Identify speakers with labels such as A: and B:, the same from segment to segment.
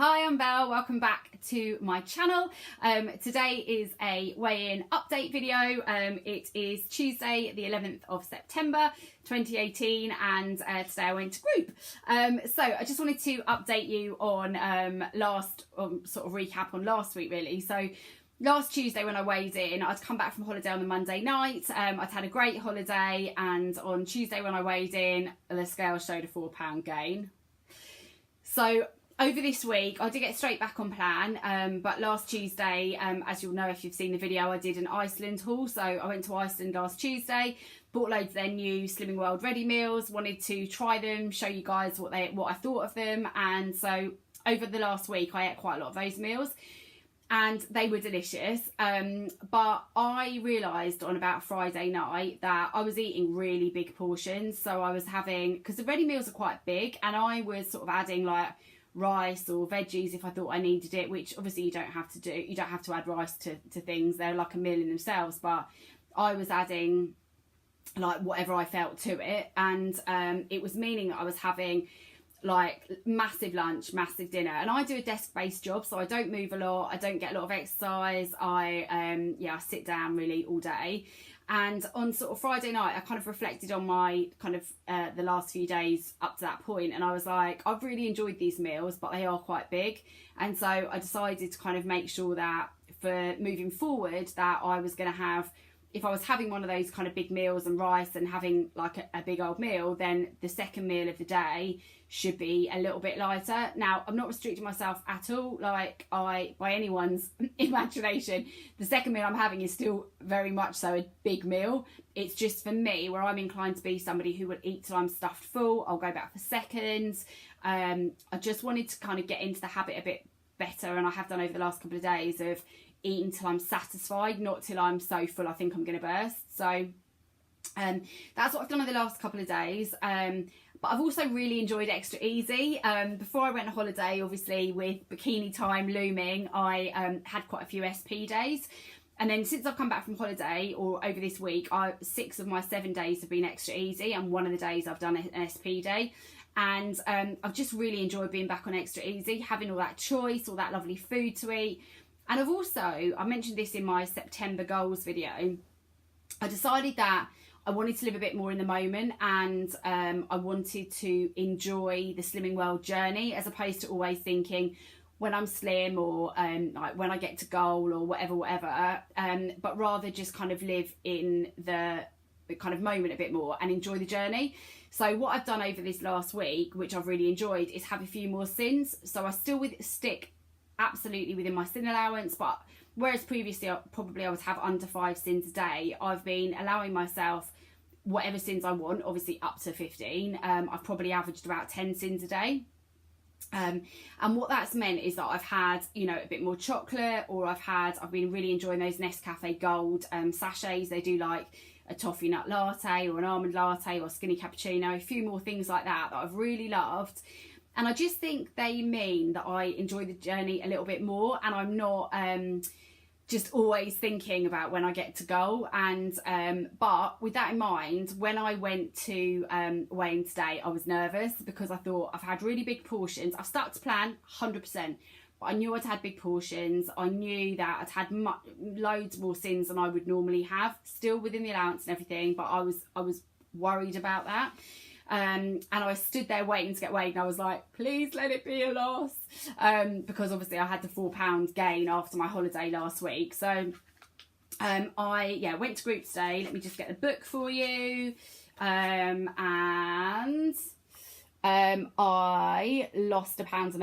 A: Hi, I'm Belle. Welcome back to my channel. Today is a weigh-in update video. It is Tuesday, the 11th of September 2018, and today I went to group. So I just wanted to update you on sort of recap on last week, really. So last Tuesday when I weighed in, I'd come back from holiday on the Monday night. I'd had a great holiday, and on Tuesday when I weighed in, the scale showed a £4 gain. So over this week, I did get straight back on plan, but last Tuesday, as you'll know if you've seen the video, I did an Iceland haul. So I went to Iceland last Tuesday, bought loads of their new Slimming World ready meals, wanted to try them, show you guys what I thought of them. And so over the last week, I ate quite a lot of those meals, and they were delicious. But I realised on about Friday night that I was eating really big portions. So I was having, because the ready meals are quite big, and I was sort of adding like rice or veggies if I thought I needed it, which obviously you don't have to do. You don't have to add rice to things. They're like a meal in themselves, but I was adding like whatever I felt to it, and it was meaning that I was having like massive lunch, massive dinner. And I do a desk-based job, so I don't move a lot, I don't get a lot of exercise. I sit down really all day. And on sort of Friday night, I kind of reflected on my kind of the last few days up to that point, and I was like, I've really enjoyed these meals, but they are quite big. And so I decided to kind of make sure that for moving forward, that I was going to have, if I was having one of those kind of big meals and rice and having like a big old meal, then the second meal of the day should be a little bit lighter. Now, I'm not restricting myself at all, like by anyone's imagination. The second meal I'm having is still very much so a big meal. It's just for me, where I'm inclined to be somebody who will eat till I'm stuffed full. I'll go back for seconds. I just wanted to kind of get into the habit a bit better, and I have done over the last couple of days, of eating till I'm satisfied, not till I'm so full I think I'm going to burst. So that's what I've done over the last couple of days. But I've also really enjoyed Extra Easy. Before I went on holiday, obviously with bikini time looming, I had quite a few SP days. And then since I've come back from holiday, or over this week, 6 of my 7 days have been Extra Easy, and one of the days I've done an SP day. And I've just really enjoyed being back on Extra Easy, having all that choice, all that lovely food to eat. And I've also, I mentioned this in my September goals video, I decided that I wanted to live a bit more in the moment, and I wanted to enjoy the Slimming World journey, as opposed to always thinking when I'm slim, or like when I get to goal, or whatever, but rather just kind of live in the kind of moment a bit more and enjoy the journey. So what I've done over this last week, which I've really enjoyed, is have a few more sins. So I still stick absolutely within my sin allowance, but whereas previously I would have under 5 sins a day, I've been allowing myself whatever sins I want, obviously up to 15. I've probably averaged about 10 sins a day. And what that's meant is that I've had, you know, a bit more chocolate, or I've been really enjoying those Nescafe Gold sachets. They do like a toffee nut latte, or an almond latte, or skinny cappuccino, a few more things like that I've really loved. And I just think they mean that I enjoy the journey a little bit more, and I'm not just always thinking about when I get to goal. And but with that in mind, when I went to weigh-in today, I was nervous, because I thought I've had really big portions. I've stuck to plan 100%, but I knew I'd had big portions. I knew that I'd had loads more sins than I would normally have, still within the allowance and everything, but I was worried about that. And I stood there waiting to get weighed, and I was like, please let it be a loss, because obviously I had the £4 gain after my holiday last week. So I went to group today. Let me just get the book for you. And I lost £1.5 pounds.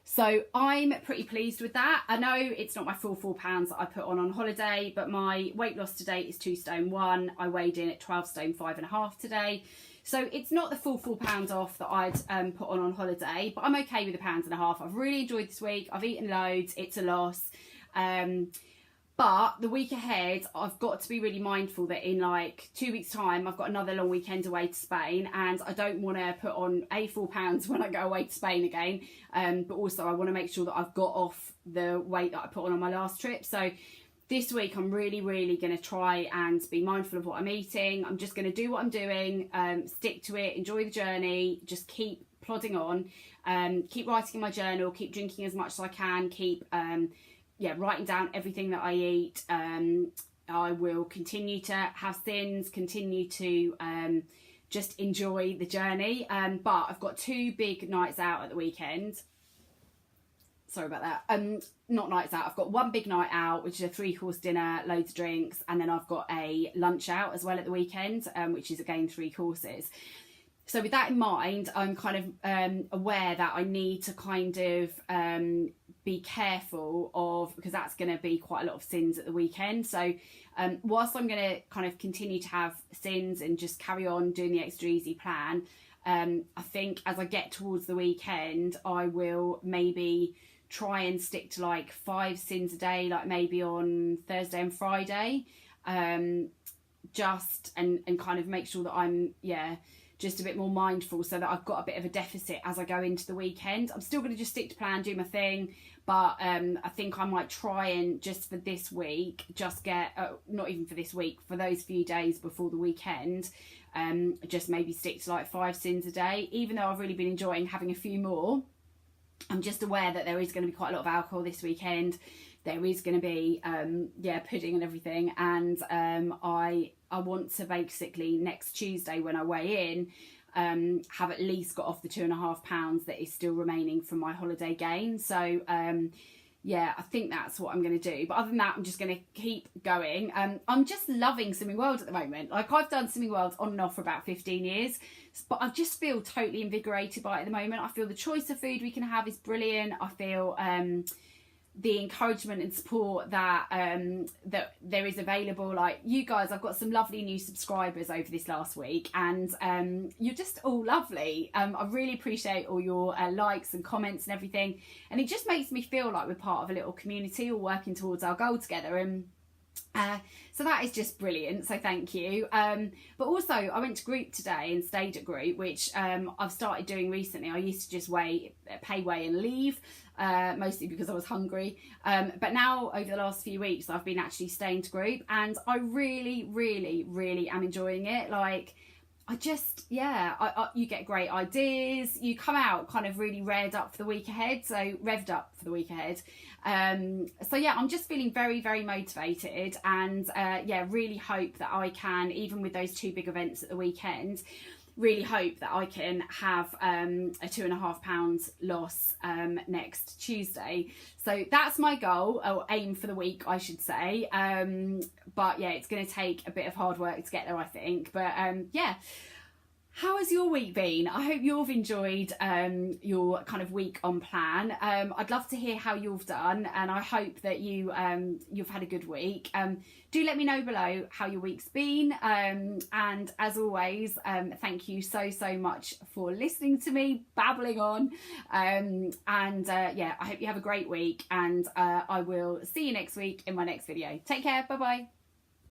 A: So I'm pretty pleased with that. I know it's not my full £4 that I put on holiday, but my weight loss to date is 2 stone 1. I weighed in at 12 stone 5.5 today. So it's not the full £4 off that I'd put on holiday, but I'm okay with £1.5. I've really enjoyed this week. I've eaten loads. It's a loss. But the week ahead, I've got to be really mindful that in like 2 weeks' time, I've got another long weekend away to Spain, and I don't want to put on £4 when I go away to Spain again. But also I want to make sure that I've got off the weight that I put on my last trip. So this week I'm really going to try and be mindful of what I'm eating. I'm just going to do what I'm doing, stick to it, enjoy the journey, just keep plodding on, keep writing in my journal, keep drinking as much as I can, keep writing down everything that I eat. I will continue to have sins, continue to just enjoy the journey. But I've got 2 big nights out at the weekend. Sorry about that. Not nights out. I've got 1 big night out, which is a 3-course dinner, loads of drinks, and then I've got a lunch out as well at the weekend, which is again 3 courses. So with that in mind, I'm kind of aware that I need to kind of be careful of, because that's going to be quite a lot of sins at the weekend. So whilst I'm going to kind of continue to have sins and just carry on doing the extra easy plan, I think as I get towards the weekend, I will maybe try and stick to like 5 sins a day, like maybe on Thursday and Friday, just and kind of make sure that I'm just a bit more mindful, so that I've got a bit of a deficit as I go into the weekend. I'm still going to just stick to plan, do my thing, but I think I might try and just for this week, just get, not even for this week, for those few days before the weekend, just maybe stick to like 5 sins a day. Even though I've really been enjoying having a few more, I'm just aware that there is going to be quite a lot of alcohol this weekend. There is going to be pudding and everything, and I want to basically next Tuesday when I weigh in have at least got off the 2.5 pounds that is still remaining from my holiday gain. So I think that's what I'm going to do. But other than that, I'm just going to keep going. I'm just loving Swimming World at the moment. Like, I've done Swimming World on and off for about 15 years, but I just feel totally invigorated by it at the moment. I feel the choice of food we can have is brilliant. I feel the encouragement and support that that there is available. Like, you guys, I've got some lovely new subscribers over this last week, and you're just all lovely. I really appreciate all your likes and comments and everything, and it just makes me feel like we're part of a little community, all working towards our goal together. And so that is just brilliant, so thank you. But also, I went to group today and stayed at group, which I've started doing recently. I used to just pay way and leave, mostly because I was hungry, but now over the last few weeks I've been actually staying to group, and I really am enjoying it. Like, I just, you get great ideas, you come out kind of really revved up for the week ahead. So yeah, I'm just feeling very motivated, and really hope that I can, even with those 2 big events at the weekend, really hope that I can have a 2.5 pounds loss next Tuesday. So that's my goal, or aim for the week, I should say. But yeah, it's going to take a bit of hard work to get there, I think. But how has your week been? I hope you've enjoyed your kind of week on plan. I'd love to hear how you've done, and I hope that you've had a good week. Do let me know below how your week's been, and as always, thank you so much for listening to me babbling on, I hope you have a great week, and I will see you next week in my next video. Take care, bye bye.